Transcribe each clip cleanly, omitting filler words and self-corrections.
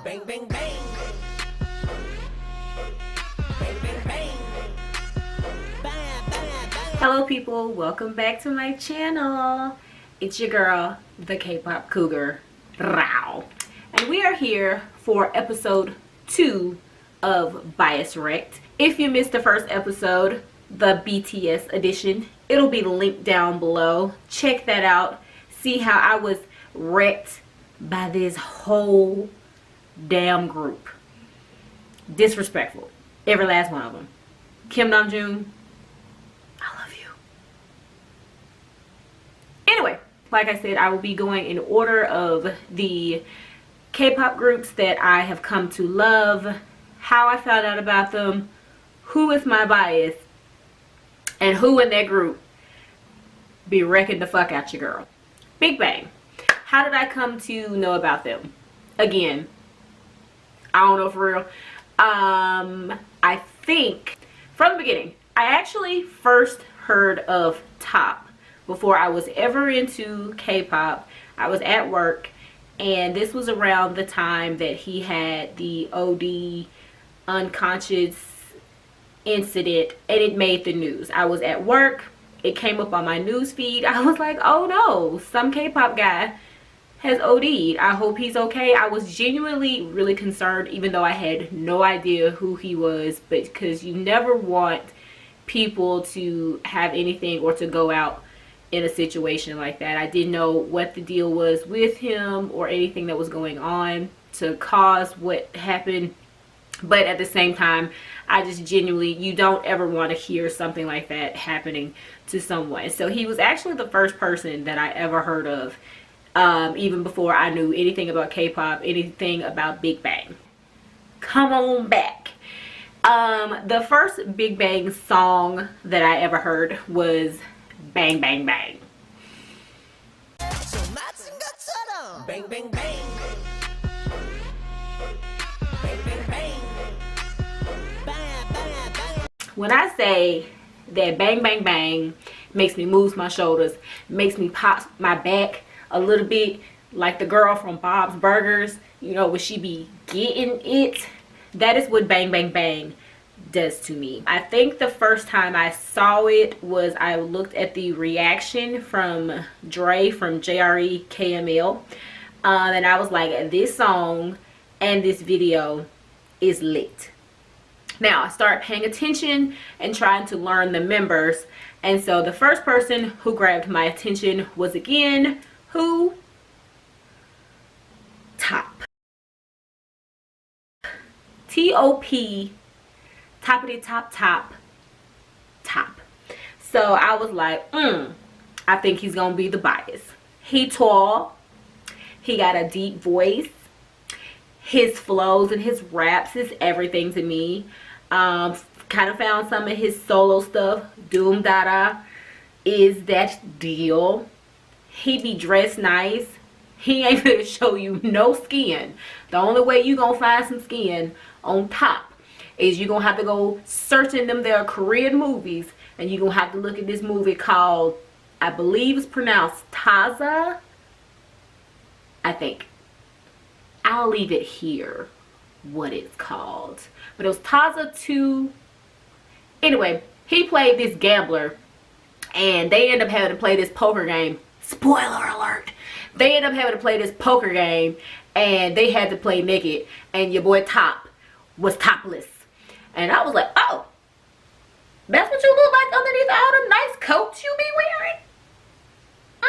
Bang, bang, bang. Bang, bang, bang. Bang, bang, bang. Hello people, welcome back to my channel. It's your girl, the K-pop cougar, Rao. And we are here for episode 2 of Biaswrecked. If you missed the first episode, the BTS edition, it'll be linked down below. Check that out. See how I was wrecked by this whole damn group. Disrespectful. Every last one of them. Kim Namjoon, I love you. Anyway, like I said, I will be going in order of the K-pop groups that I have come to love, how I found out about them, who is my bias, and who in that group be wrecking the fuck out your girl. Big Bang. How did I come to know about them? Again, I don't know for real. I think from the beginning, I actually first heard of T.O.P before I was ever into K-pop. I was at work, and this was around the time that he had the OD unconscious incident, and it made the news. I was at work, it came up on my news feed. I was like, oh no, some K-pop guy has OD'd. I hope he's okay. I was genuinely really concerned, even though I had no idea who he was, but because you never want people to have anything or to go out in a situation like that. I didn't know what the deal was with him or anything that was going on to cause what happened, but at the same time, I just genuinely, you don't ever want to hear something like that happening to someone. So he was actually the first person that I ever heard of, even before I knew anything about K-pop, anything about Big Bang. Come on back. The first Big Bang song that I ever heard was Bang Bang Bang. Bang, bang, bang. Bang, bang, bang. Bang, bang, bang. When I say that Bang Bang Bang makes me move my shoulders, makes me pop my back a little bit, like the girl from Bob's Burgers, you know, when she be getting it, that is what Bang Bang Bang does to me. I think the first time I saw it was I looked at the reaction from Dre from JREKML, and I was like, this song and this video is lit. Now I started paying attention and trying to learn the members, and so the first person who grabbed my attention was again who? T.O.P. T.O.P. Toppity top top top. So I was like, I think he's gonna be the bias. He tall, he got a deep voice, his flows and his raps is everything to me. Kind of found some of his solo stuff. Doom Dada is that deal. He be dressed nice. He ain't gonna show you no skin. The only way you gonna find some skin on T.O.P is you gonna have to go searching them their Korean movies, and you gonna have to look at this movie called, I believe it's pronounced Taza, I think. I'll leave it here what it's called, but it was Taza 2. Anyway, he played this gambler, and they end up having to play this poker game. Spoiler alert. They end up having to play this poker game, and they had to play naked, and your boy T.O.P was topless. And I was like, oh, that's what you look like underneath all the nice coats you be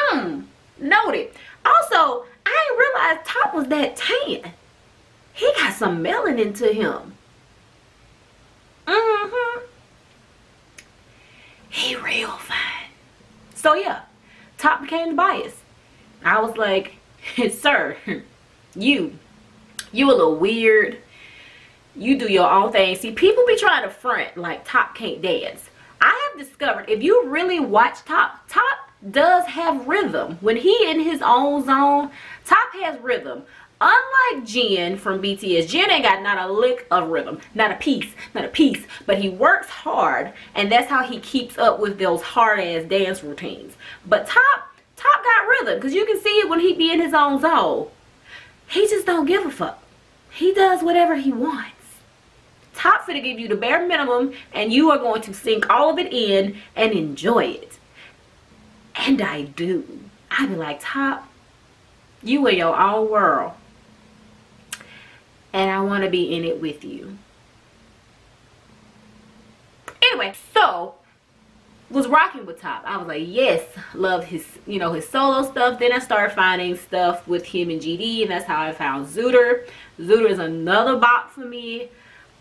wearing? Noted. Also, I didn't realize T.O.P was that tan. He got some melanin to him. He real fine. So yeah, T.O.P became the bias. I was like, sir, you a little weird. You do your own thing. See, people be trying to front like T.O.P can't dance. I have discovered, if you really watch T.O.P does have rhythm. When he in his own zone, T.O.P has rhythm. Unlike Jin from BTS, Jin ain't got not a lick of rhythm. Not a piece. But he works hard, and that's how he keeps up with those hard-ass dance routines. But T.O.P got rhythm, because you can see it when he be in his own zone. He just don't give a fuck. He does whatever he wants. Top finna give you the bare minimum, and you are going to sink all of it in and enjoy it. And I do. I be like, Top, you in your own world, and I want to be in it with you. Anyway, so was rocking with Top. I was like, yes, love his, you know, his solo stuff. Then I started finding stuff with him and GD, and that's how I found Zooter. Zooter is another bop for me.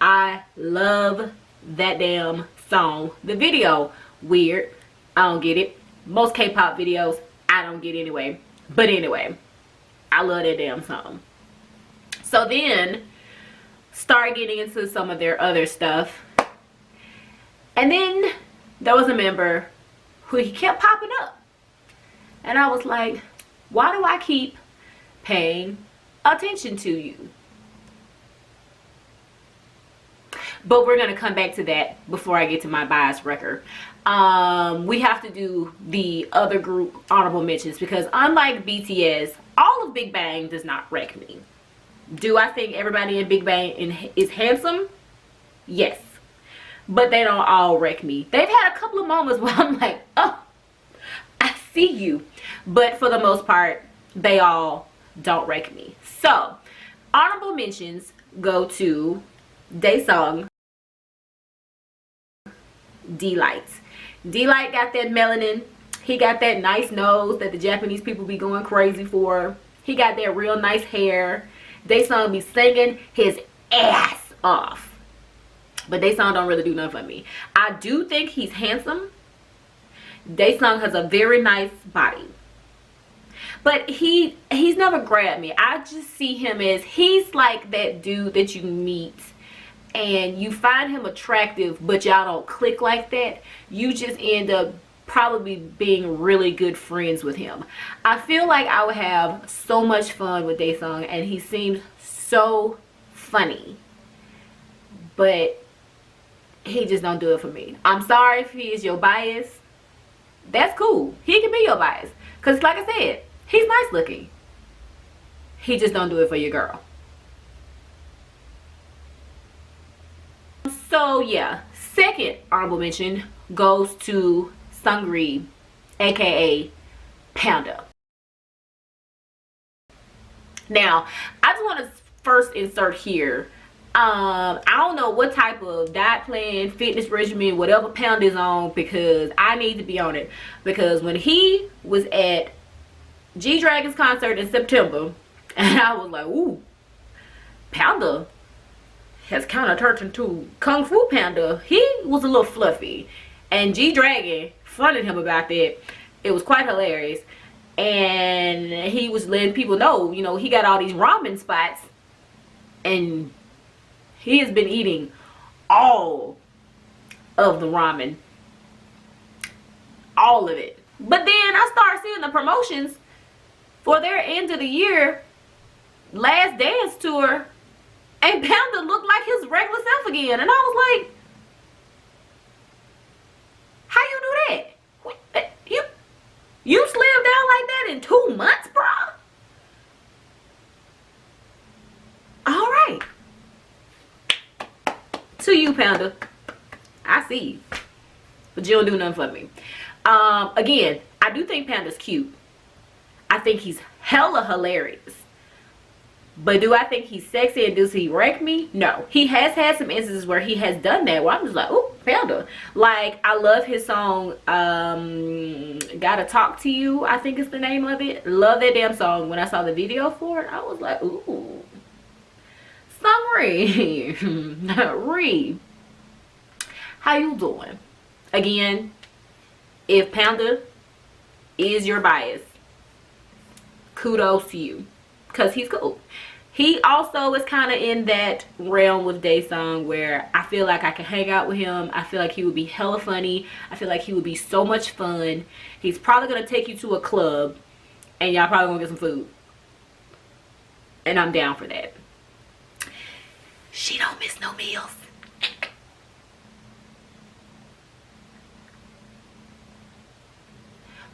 I love that damn song. The video, weird. I don't get it. Most K-pop videos, I don't get anyway. But anyway, I love that damn song. So then, start getting into some of their other stuff. And then, there was a member who he kept popping up. And I was like, why do I keep paying attention to you? But we're going to come back to that before I get to my bias record. We have to do the other group honorable mentions, because unlike BTS, all of Big Bang does not wreck me. Do I think everybody in Big Bang is handsome? Yes. But they don't all wreck me. They've had a couple of moments where I'm like, oh, I see you. But for the most part, they all don't wreck me. So, honorable mentions go to Taeyang, D-Light. D-Light got that melanin. He got that nice nose that the Japanese people be going crazy for. He got that real nice hair. Taeyang be singing his ass off. But Taeyang don't really do nothing for me. I do think he's handsome. Taeyang has a very nice body. But he's never grabbed me. I just see him as, he's like that dude that you meet and you find him attractive, but y'all don't click like that. You just end up probably being really good friends with him. I feel like I would have so much fun with Taeyang, and he seems so funny. But he just don't do it for me. I'm sorry if he is your bias. That's cool. He can be your bias. Because like I said, he's nice looking. He just don't do it for your girl. So yeah, second honorable mention goes to Sungri, aka Panda. Now, I just want to first insert here, I don't know what type of diet plan, fitness regimen, whatever Panda is on, because I need to be on it. Because when he was at G-Dragon's concert in September, and I was like, ooh, Panda has kind of turned into Kung Fu Panda. He was a little fluffy, and G-Dragon fronted him about that. It was quite hilarious, and he was letting people know, you know, he got all these ramen spots, and he has been eating all of the ramen, all of it. But then I started seeing the promotions for their end of the year last dance tour, and Panda looked like his regular self again. And I was like, how you do that? You slimmed down like that in 2 months, bro? All right. To you, Panda. I see you. But you don't do nothing for me. Again, I do think Panda's cute. I think he's hella hilarious. But do I think he's sexy and does he wreck me? No. He has had some instances where he has done that, where I'm just like, oh, Panda. Like, I love his song, Gotta Talk to You, I think is the name of it. Love that damn song. When I saw the video for it, I was like, ooh. Summary. Ree. How you doing? Again, if Panda is your bias, kudos to you. Because he's cool. He also is kind of in that realm with Taeyang where I feel like I can hang out with him. I feel like he would be hella funny. I feel like he would be so much fun. He's probably going to take you to a club and y'all probably going to get some food. And I'm down for that. She don't miss no meals.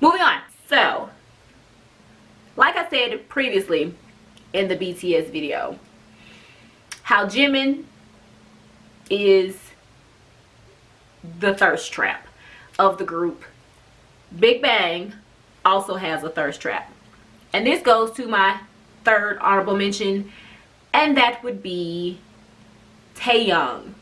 Moving on. So, like I said previously in the BTS video, how Jimin is the thirst trap of the group, Big Bang also has a thirst trap. And this goes to my third honorable mention, and that would be Taeyang,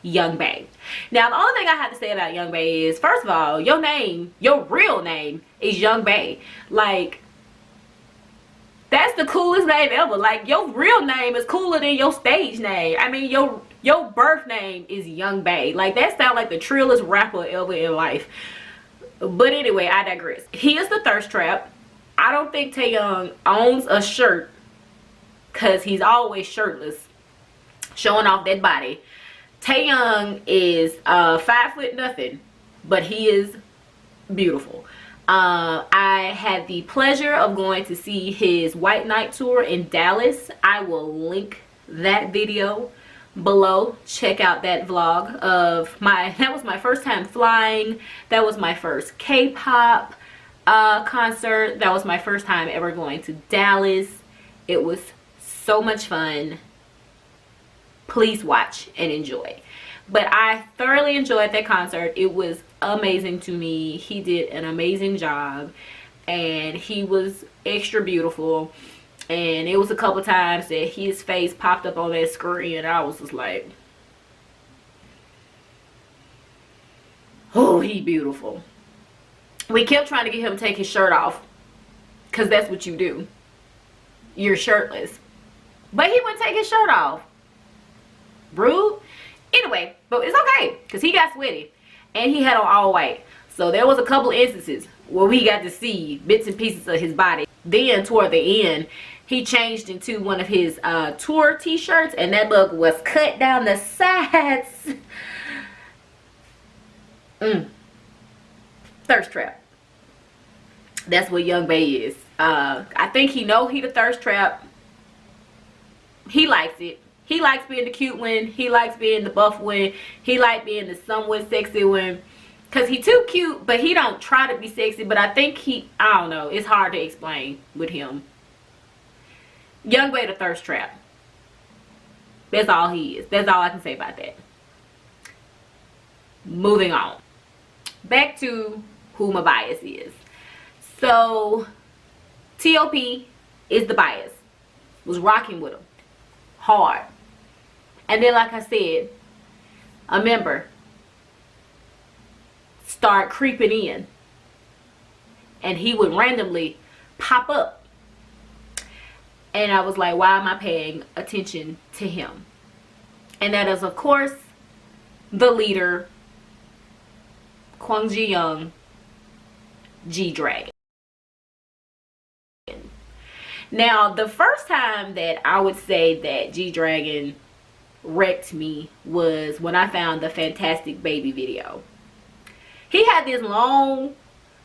Young Bae. Now, the only thing I have to say about Young Bae is, first of all, your name, your real name is Young Bae. Like, that's the coolest name ever. Like, your real name is cooler than your stage name. I mean, your birth name is Young Bae. Like, that sounds like the trillest rapper ever in life. But anyway, I digress. He is the thirst trap. I don't think Taeyang owns a shirt, because he's always shirtless, showing off that body. Taeyang is 5'0", but he is beautiful. I had the pleasure of going to see his White Night tour in Dallas. I will link that video below. Check out that vlog of that was my first time flying. That was my first K-pop concert. That was my first time ever going to Dallas. It was so much fun. Please watch and enjoy. But I thoroughly enjoyed that concert. It was amazing to me. He did an amazing job, and he was extra beautiful. And it was a couple times that his face popped up on that screen, and I was just like, oh, he beautiful. We kept trying to get him to take his shirt off, because that's what you do. You're shirtless. But he wouldn't take his shirt off. Rude. Anyway, but it's okay, because he got sweaty. And he had on all white. So there was a couple instances where we got to see bits and pieces of his body. Then toward the end, he changed into one of his tour t-shirts, and that look was cut down the sides. Thirst trap. That's what Young Bae is. I think he know he the thirst trap. He likes it. He likes being the cute one. He likes being the buff one. He likes being the somewhat sexy one. Because he too cute, but he don't try to be sexy. But I think I don't know. It's hard to explain with him. Young Bae the thirst trap. That's all he is. That's all I can say about that. Moving on. Back to who my bias is. So, T.O.P. is the bias. Was rocking with him. Hard. And then, like I said, a member start creeping in, and he would randomly pop up, and I was like, why am I paying attention to him? And that is, of course, the leader, Kwang Ji-young, G-Dragon. Now, the first time that I would say that G-Dragon wrecked me was when I found the Fantastic Baby video. He had this long,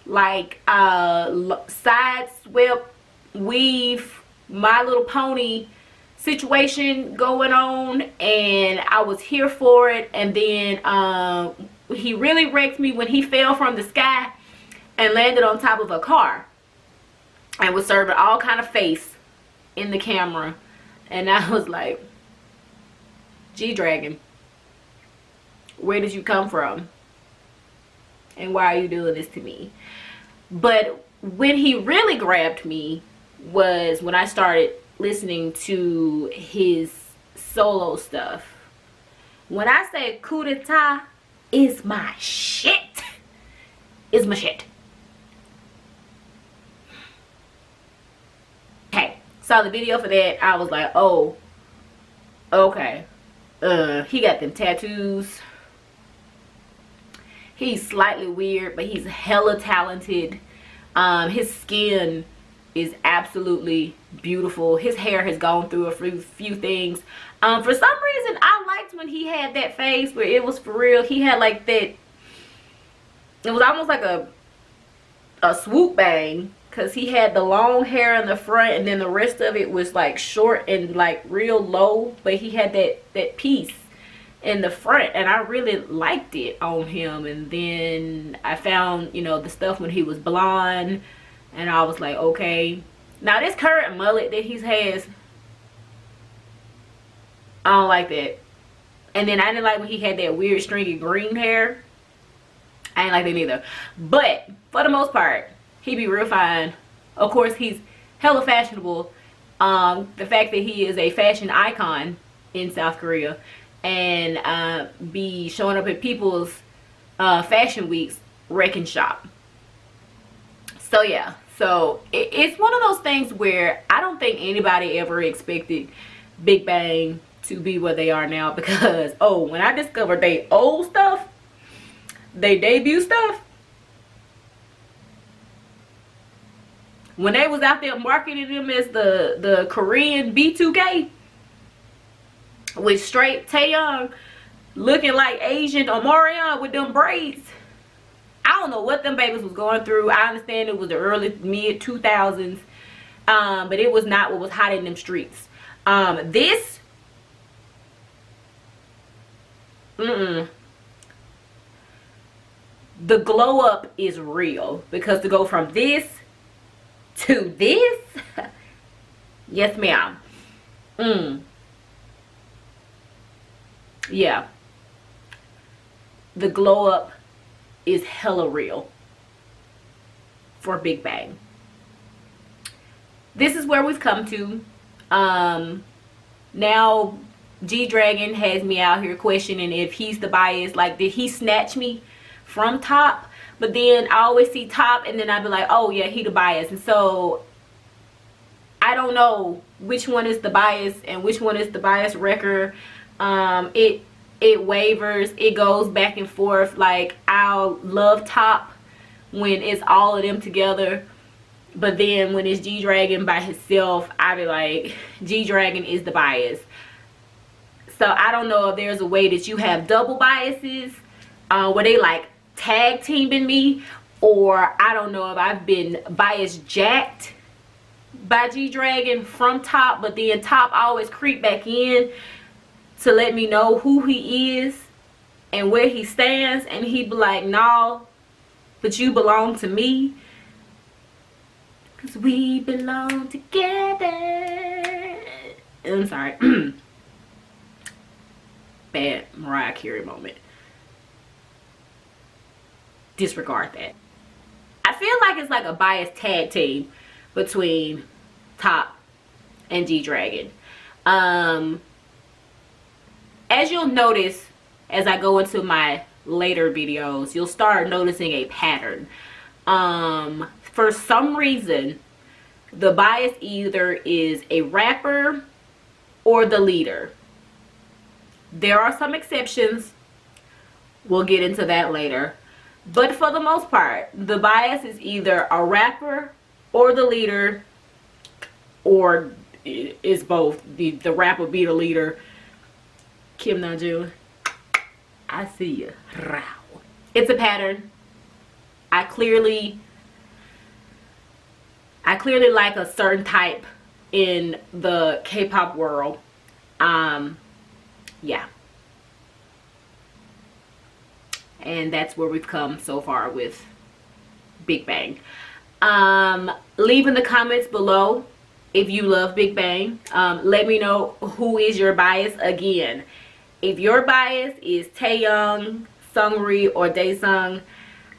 like, side swept weave, My Little Pony situation going on, and I was here for it. And then he really wrecked me when he fell from the sky and landed on top of a car and was serving all kind of face in the camera. And I was like, G-Dragon, where did you come from? And why are you doing this to me? But when he really grabbed me was when I started listening to his solo stuff. When I say coup d'etat is my shit. It's my shit. Okay, saw the video for that. I was like, oh, okay. He got them tattoos. He's slightly weird, but he's hella talented. His skin is absolutely beautiful. His hair has gone through a few things. For some reason, I liked when he had that face where it was for real. He had like that, it was almost like a swoop bang, because he had the long hair in the front, and then the rest of it was like short and like real low, but he had that piece in the front, and I really liked it on him. And then I found, you know, the stuff when he was blonde, and I was like, okay, Now this current mullet that he has, I don't like that. And then I didn't like when he had that weird stringy green hair. I ain't like that neither. But for the most part, he be real fine. Of course, he's hella fashionable. The fact that he is a fashion icon in South Korea and be showing up at people's fashion weeks, wrecking shop. So yeah, so it's one of those things where I don't think anybody ever expected Big Bang to be where they are now, because oh, when I discovered they old stuff, they debut stuff, when they was out there marketing them as the Korean B2K with straight Taeyang looking like Asian Omarion with them braids, I don't know what them babies was going through. I understand it was the early mid 2000s, but it was not what was hot in them streets. This the glow up is real, because to go from this to this, yes ma'am. Yeah, the glow up is hella real for Big Bang. This is where we've come to. Now G-Dragon has me out here questioning if he's the bias. Like, did he snatch me from Top? But then I always see Top and then I'd be like, oh yeah, he the bias. And so I don't know which one is the bias and which one is the bias wrecker. It wavers, it goes back and forth. Like, I'll love Top when it's all of them together, but then when it's G-Dragon by himself, I be like, G-Dragon is the bias. So I don't know if there's a way that you have double biases, where they like tag teaming me, or I don't know if I've been bias jacked by G-Dragon from Top, but then Top always creep back in to let me know who he is and where he stands, and he be like, no, but you belong to me, because we belong together. I'm sorry. Bad Mariah Carey moment. Disregard that. I feel like it's like a biased tag team between Top and G-Dragon. As you'll notice as I go into my later videos, you'll start noticing a pattern. For some reason, the bias either is a rapper or the leader. There are some exceptions. We'll get into that later. But for the most part, the bias is either a rapper or the leader, or it's both. The rapper be the leader. Kim Namjoon, I see you. It's a pattern. I clearly like a certain type in the K-pop world. Yeah. And that's where we've come so far with Big Bang. Leave in the comments below if you love Big Bang. Let me know who is your bias. Again, if your bias is Taeyang, Seungri, or Daesung,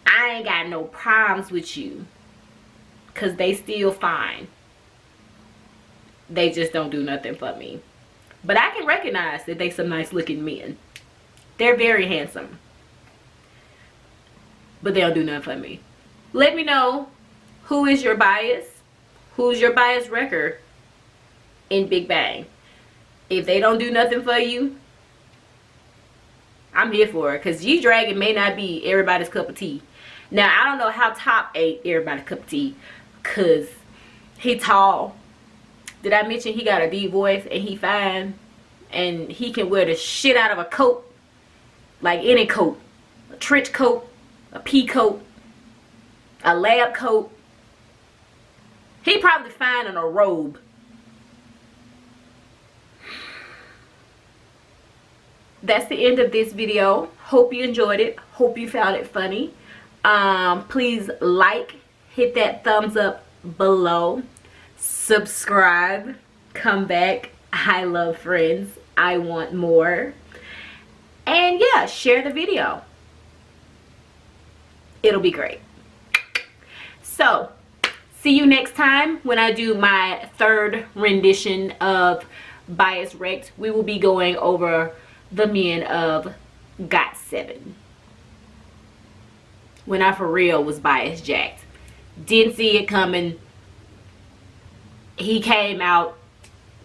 I ain't got no problems with you, because they still fine. They just don't do nothing for me. But I can recognize that they some nice looking men. They're very handsome, but they don't do nothing for me. Let me know who is your bias. Who's your bias wrecker in Big Bang? If they don't do nothing for you, I'm here for it, because G-Dragon may not be everybody's cup of tea. Now, I don't know how Top ain't everybody's cup of tea, because he tall. Did I mention he got a deep voice and he fine? And he can wear the shit out of a coat. Like any coat. A trench coat, a pea coat, a lab coat. He probably fine in a robe. That's the end of this video. Hope you enjoyed it. Hope you found it funny. Please like, hit that thumbs up below. subscribe, come back. I love friends. I want more. And yeah, share the video. It'll be great. So, see you next time when I do my third rendition of Biaswrecked. We will be going over the men of GOT7. When I for real was bias jacked. Didn't see it coming. He came out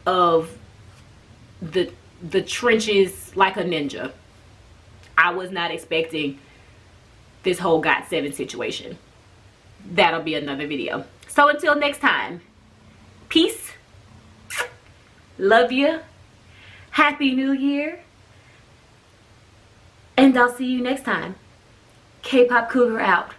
of the trenches like a ninja. I was not expecting this whole GOT7 situation. That'll be another video. So until next time, peace. Love you. Happy New Year. And I'll see you next time. K-pop Cougar out.